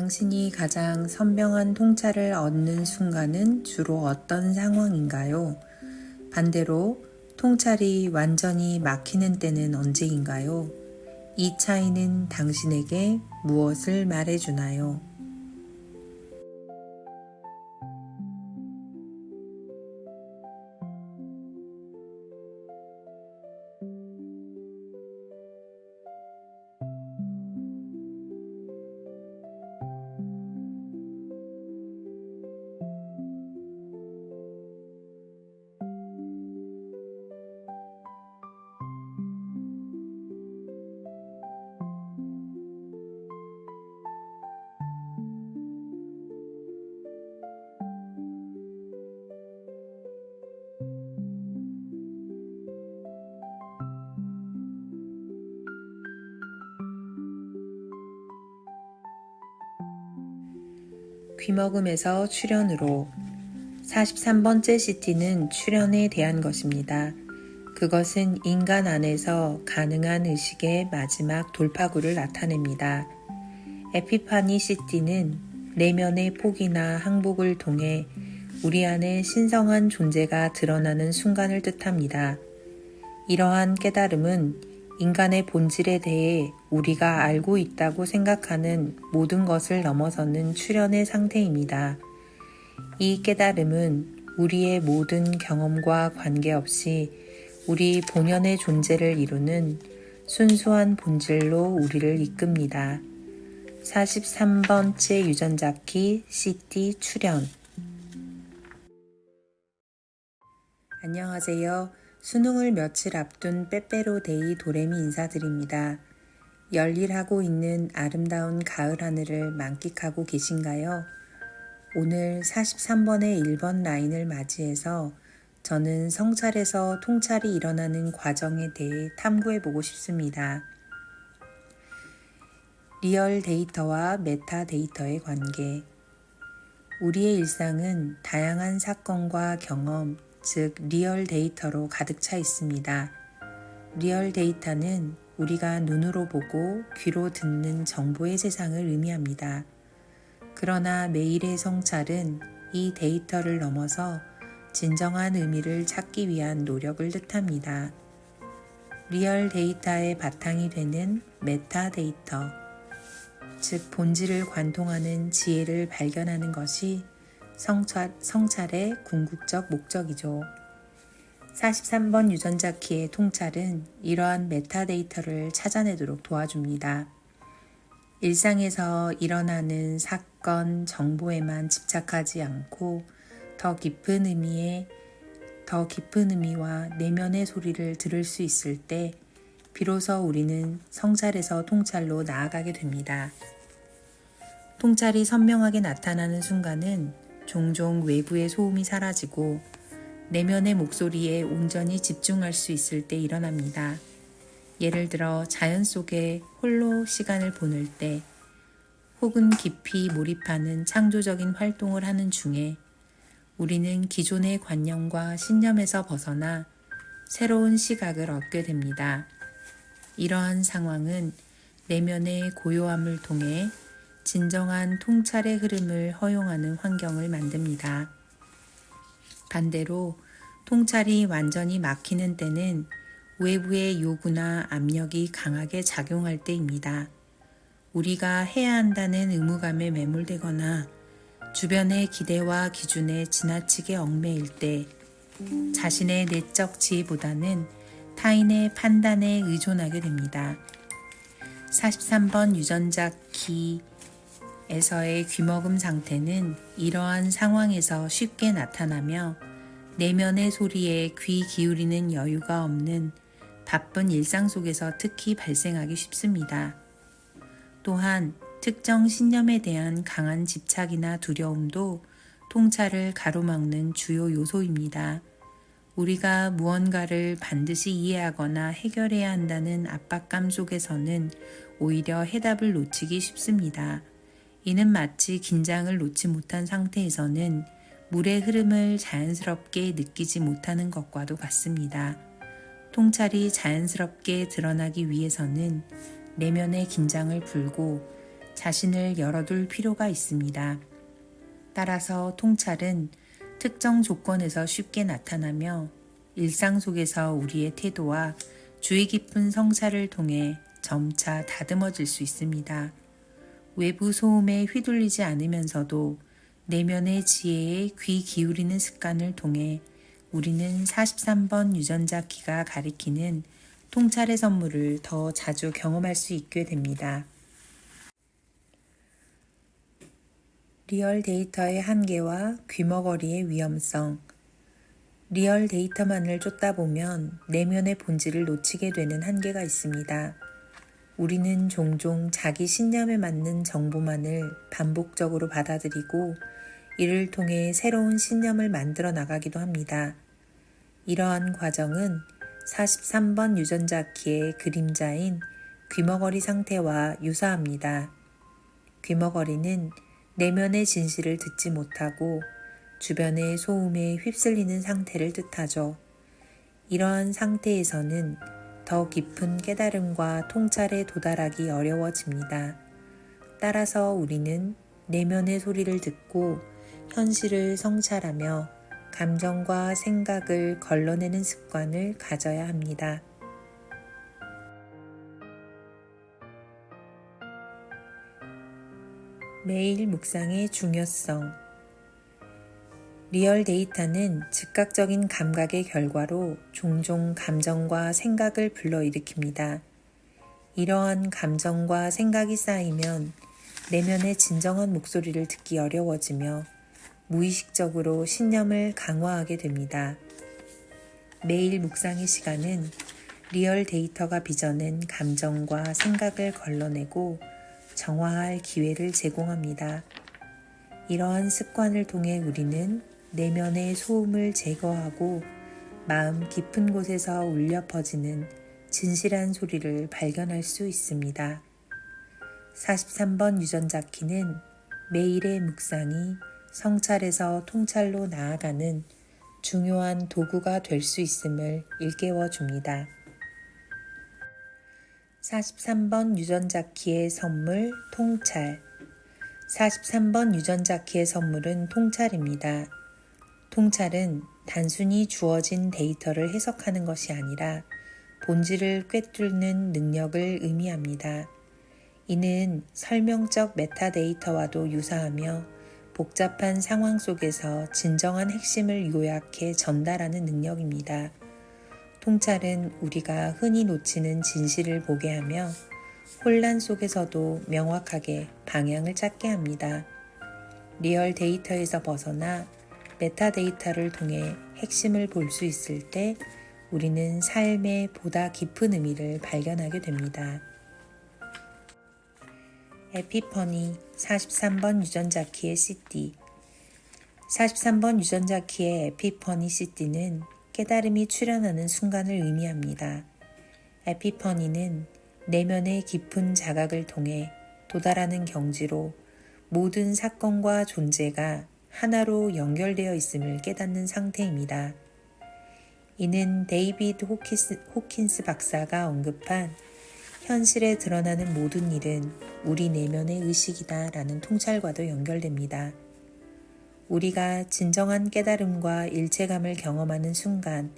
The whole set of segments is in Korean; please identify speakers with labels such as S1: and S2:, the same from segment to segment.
S1: 당신이 가장 선명한 통찰을 얻는 순간은 주로 어떤 상황인가요? 반대로 통찰이 완전히 막히는 때는 언제인가요? 이 차이는 당신에게 무엇을 말해주나요? 귀먹음에서 출현으로 43번째 시티는 출현에 대한 것입니다. 그것은 인간 안에서 가능한 의식의 마지막 돌파구를 나타냅니다. 에피파니 시티는 내면의 포기나 항복을 통해 우리 안에 신성한 존재가 드러나는 순간을 뜻합니다. 이러한 깨달음은 인간의 본질에 대해 우리가 알고 있다고 생각하는 모든 것을 넘어서는 출현의 상태입니다. 이 깨달음은 우리의 모든 경험과 관계없이 우리 본연의 존재를 이루는 순수한 본질로 우리를 이끕니다. 43번째 유전자 키 시티 출현. 안녕하세요. 수능을 며칠 앞둔 빼빼로데이 도레미 인사드립니다. 열일하고 있는 아름다운 가을 하늘을 만끽하고 계신가요? 오늘 43번의 1번 라인을 맞이해서 저는 성찰에서 통찰이 일어나는 과정에 대해 탐구해보고 싶습니다. 리얼 데이터와 메타 데이터의 관계. 우리의 일상은 다양한 사건과 경험, 즉 리얼 데이터로 가득 차 있습니다. 리얼 데이터는 우리가 눈으로 보고 귀로 듣는 정보의 세상을 의미합니다. 그러나 매일의 성찰은 이 데이터를 넘어서 진정한 의미를 찾기 위한 노력을 뜻합니다. 리얼 데이터의 바탕이 되는 메타 데이터, 즉 본질을 관통하는 지혜를 발견하는 것이 성찰의 궁극적 목적이죠. 43번 유전자 키의 통찰은 이러한 메타데이터를 찾아내도록 도와줍니다. 일상에서 일어나는 사건, 정보에만 집착하지 않고 더 깊은 의미와 내면의 소리를 들을 수 있을 때 비로소 우리는 성찰에서 통찰로 나아가게 됩니다. 통찰이 선명하게 나타나는 순간은 종종 외부의 소음이 사라지고 내면의 목소리에 온전히 집중할 수 있을 때 일어납니다. 예를 들어 자연 속에 홀로 시간을 보낼 때 혹은 깊이 몰입하는 창조적인 활동을 하는 중에 우리는 기존의 관념과 신념에서 벗어나 새로운 시각을 얻게 됩니다. 이러한 상황은 내면의 고요함을 통해 진정한 통찰의 흐름을 허용하는 환경을 만듭니다. 반대로 통찰이 완전히 막히는 때는 외부의 요구나 압력이 강하게 작용할 때입니다. 우리가 해야 한다는 의무감에 매몰되거나 주변의 기대와 기준에 지나치게 얽매일 때 자신의 내적 지혜보다는 타인의 판단에 의존하게 됩니다. 43번 유전자 키에서의 귀먹음 상태는 이러한 상황에서 쉽게 나타나며 내면의 소리에 귀 기울이는 여유가 없는 바쁜 일상 속에서 특히 발생하기 쉽습니다. 또한 특정 신념에 대한 강한 집착이나 두려움도 통찰을 가로막는 주요 요소입니다. 우리가 무언가를 반드시 이해하거나 해결해야 한다는 압박감 속에서는 오히려 해답을 놓치기 쉽습니다. 이는 마치 긴장을 놓지 못한 상태에서는 물의 흐름을 자연스럽게 느끼지 못하는 것과도 같습니다. 통찰이 자연스럽게 드러나기 위해서는 내면의 긴장을 풀고 자신을 열어둘 필요가 있습니다. 따라서 통찰은 특정 조건에서 쉽게 나타나며 일상 속에서 우리의 태도와 주의 깊은 성찰을 통해 점차 다듬어질 수 있습니다. 외부 소음에 휘둘리지 않으면서도 내면의 지혜에 귀 기울이는 습관을 통해 우리는 43번 유전자 키가 가리키는 통찰의 선물을 더 자주 경험할 수 있게 됩니다. 리얼 데이터의 한계와 귀머거리의 위험성. 리얼 데이터만을 쫓다 보면 내면의 본질을 놓치게 되는 한계가 있습니다. 우리는 종종 자기 신념에 맞는 정보만을 반복적으로 받아들이고 이를 통해 새로운 신념을 만들어 나가기도 합니다. 이러한 과정은 43번 유전자 키의 그림자인 귀머거리 상태와 유사합니다. 귀머거리는 내면의 진실을 듣지 못하고 주변의 소음에 휩쓸리는 상태를 뜻하죠. 이러한 상태에서는 더 깊은 깨달음과 통찰에 도달하기 어려워집니다. 따라서 우리는 내면의 소리를 듣고 현실을 성찰하며 감정과 생각을 걸러내는 습관을 가져야 합니다. 매일 묵상의 중요성. 리얼 데이터는 즉각적인 감각의 결과로 종종 감정과 생각을 불러일으킵니다. 이러한 감정과 생각이 쌓이면 내면의 진정한 목소리를 듣기 어려워지며 무의식적으로 신념을 강화하게 됩니다. 매일 묵상의 시간은 리얼 데이터가 빚어낸 감정과 생각을 걸러내고 정화할 기회를 제공합니다. 이러한 습관을 통해 우리는 내면의 소음을 제거하고 마음 깊은 곳에서 울려 퍼지는 진실한 소리를 발견할 수 있습니다. 43번 유전자 키는 매일의 묵상이 성찰에서 통찰로 나아가는 중요한 도구가 될 수 있음을 일깨워 줍니다. 43번 유전자 키의 선물 통찰. 43번 유전자 키의 선물은 통찰입니다. 통찰은 단순히 주어진 데이터를 해석하는 것이 아니라 본질을 꿰뚫는 능력을 의미합니다. 이는 설명적 메타데이터와도 유사하며 복잡한 상황 속에서 진정한 핵심을 요약해 전달하는 능력입니다. 통찰은 우리가 흔히 놓치는 진실을 보게 하며 혼란 속에서도 명확하게 방향을 찾게 합니다. 리얼 데이터에서 벗어나 메타데이터를 통해 핵심을 볼 수 있을 때 우리는 삶의 보다 깊은 의미를 발견하게 됩니다. 에피퍼니 43번 유전자 키의 CD. 43번 유전자 키의 에피퍼니 CD는 깨달음이 출현하는 순간을 의미합니다. 에피퍼니는 내면의 깊은 자각을 통해 도달하는 경지로 모든 사건과 존재가 하나로 연결되어 있음을 깨닫는 상태입니다. 이는 데이비드 호킨스 박사가 언급한 현실에 드러나는 모든 일은 우리 내면의 의식이다 라는 통찰과도 연결됩니다. 우리가 진정한 깨달음과 일체감을 경험하는 순간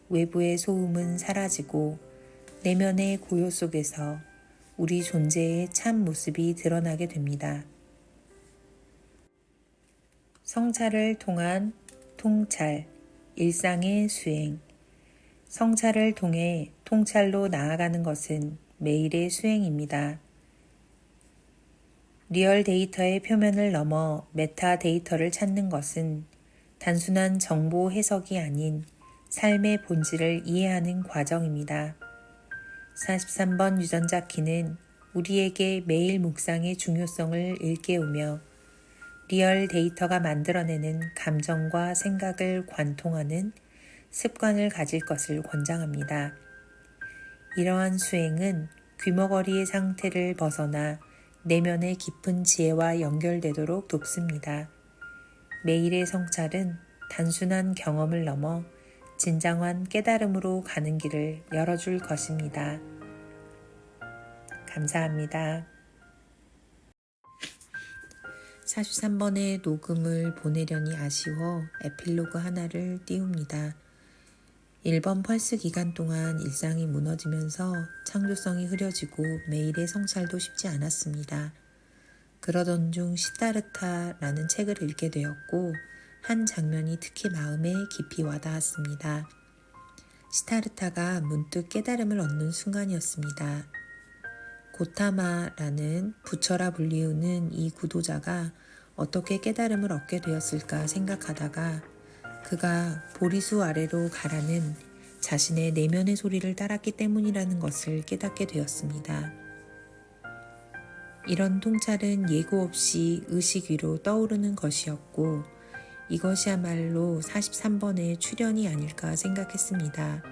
S1: 외부의 소음은 사라지고 내면의 고요 속에서 우리 존재의 참 모습이 드러나게 됩니다. 성찰을 통한 통찰, 일상의 수행. 성찰을 통해 통찰로 나아가는 것은 매일의 수행입니다. 리얼 데이터의 표면을 넘어 메타 데이터를 찾는 것은 단순한 정보 해석이 아닌 삶의 본질을 이해하는 과정입니다. 43번 유전자 키는 우리에게 매일 묵상의 중요성을 일깨우며 리얼 데이터가 만들어내는 감정과 생각을 관통하는 습관을 가질 것을 권장합니다. 이러한 수행은 귀머거리의 상태를 벗어나 내면의 깊은 지혜와 연결되도록 돕습니다. 매일의 성찰은 단순한 경험을 넘어 진정한 깨달음으로 가는 길을 열어줄 것입니다. 감사합니다. 43번의 녹음을 보내려니 아쉬워 에필로그 하나를 띄웁니다. 1번 펄스 기간 동안 일상이 무너지면서 창조성이 흐려지고 매일의 성찰도 쉽지 않았습니다. 그러던 중 시타르타라는 책을 읽게 되었고 한 장면이 특히 마음에 깊이 와닿았습니다. 시타르타가 문득 깨달음을 얻는 순간이었습니다. 고타마라는 부처라 불리우는 이 구도자가 어떻게 깨달음을 얻게 되었을까 생각하다가 그가 보리수 아래로 가라는 자신의 내면의 소리를 따랐기 때문이라는 것을 깨닫게 되었습니다. 이런 통찰은 예고 없이 의식 위로 떠오르는 것이었고 이것이야말로 43번의 출현이 아닐까 생각했습니다.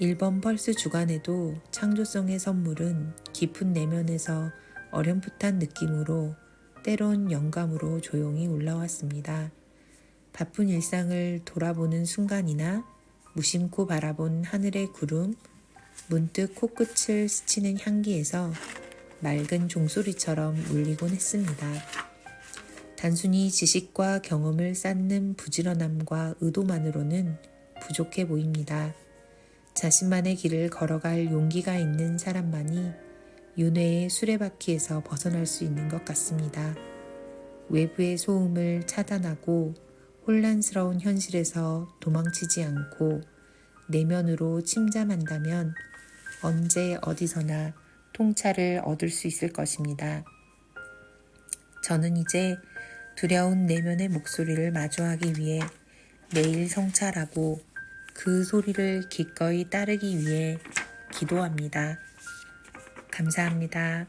S1: 1번 펄스 주간에도 창조성의 선물은 깊은 내면에서 어렴풋한 느낌으로 때론 영감으로 조용히 올라왔습니다. 바쁜 일상을 돌아보는 순간이나 무심코 바라본 하늘의 구름, 문득 코끝을 스치는 향기에서 맑은 종소리처럼 울리곤 했습니다. 단순히 지식과 경험을 쌓는 부지런함과 의도만으로는 부족해 보입니다. 자신만의 길을 걸어갈 용기가 있는 사람만이 윤회의 수레바퀴에서 벗어날 수 있는 것 같습니다. 외부의 소음을 차단하고 혼란스러운 현실에서 도망치지 않고 내면으로 침잠한다면 언제 어디서나 통찰을 얻을 수 있을 것입니다. 저는 이제 두려운 내면의 목소리를 마주하기 위해 매일 성찰하고 그 소리를 기꺼이 따르기 위해 기도합니다. 감사합니다.